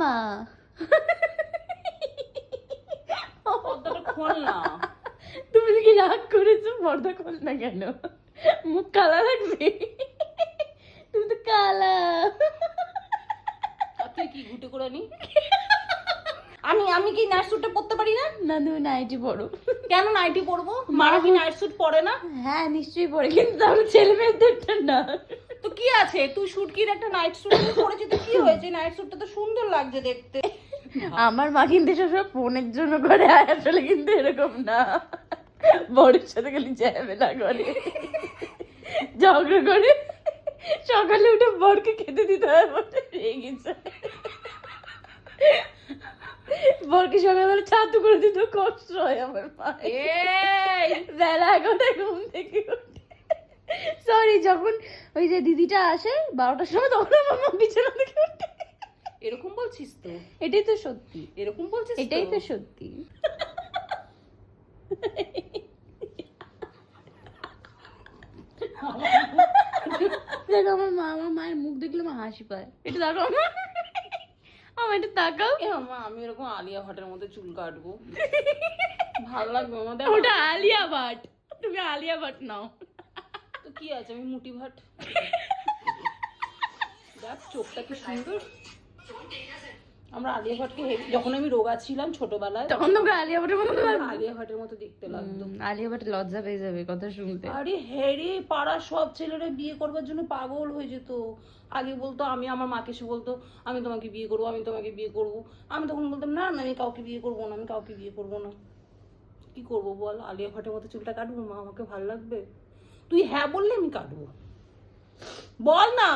মা। পর্দাটা খোল না। তুমি কি রাগ করেছো? পর্দা খোল না কেন? মুখ কালা লাগবে। তুমি তো কালা। আর তুই কি ঘুটে করে নি? আমি কি নাইট স্যুটটা পরতে পারি না? না তুমি নাইটি পড়ো। কেন নাইটি পরবো? মারা কি নাইট স্যুট পরে না? হ্যাঁ নিশ্চয়ই পড়ে, কিন্তু তাহলে ছেলে মেয়েদেরটা না। তো কি আছে, তুই শুটকির একটা নাইট স্যুট পরেছিস তো কি হয়েছে? নাইট স্যুটটা তো সুন্দর লাগছে দেখতে। আমার মা কিন্তু সবসময় ফোনের জন্য করে, আর আসলে কিন্তু এরকম না। বড়ের সাথে খালি ঝামেলা করে, ঝগড়া করে, সকালে উঠে বরকে খেতে দিতে হয় বলে রেগেছে। বরকে সকালবেলা ছাতু করে দিতে কষ্ট হয় আমার মা। এই বেলা 11টায় ঘুম থেকে উঠে, সরি, যখন ওই যে দিদিটা আসে 12টার সময়, তখন আমার মা বিছানা থেকে উঠে। এরকম বলছিস তো? এটাই তো সত্যি, এরকম বলছিস তো? এটাই তো সত্যি। দেখো আমার মা, আমার মায়ের মুখ দেখলে আমার হাসি পায়। এটা দেখো আমার, আমার এটা তাকাও। এ মা, আমি এরকম আলিয়া ভাটের মধ্যে চুল কাটবো, ভালো লাগবে আমাদের? ওটা আলিয়া ভাট, তুমি আলিয়া ভাট নাও। তো কি আছে, আমি মুটি ভাট। দেখ চোখটা কি সুন্দর। আমরা আলিয়া ভাটকে যখন আমি রোগা ছিলাম ছোটবেলায়, তখন তোকে আলিয়া ভাটের মতো লাগবে। আলিয়া ভাটের মতো দেখতে লাগতো। আলিয়া ভাট লজ্জা পেয়ে যাবে কথা শুনতে। আরে হ্যারে, পাড়ার সব ছেলেরা বিয়ে করবার জন্য পাগল হয়ে যেত। আগে বলতো, আমি আমার মাকে এসে বলতো আমি তোমাকে বিয়ে করবো, আমি তোমাকে বিয়ে করবো। আমি তখন বলতাম না না, আমি কাউকে বিয়ে করবো না, আমি কাউকে বিয়ে করবো না। কি করবো বল? আলিয়া ভাটের মতো চুলটা কাটবো? মা আমাকে ভালো লাগবে? তুই হ্যাঁ বললে আমি কাটবো, বল না।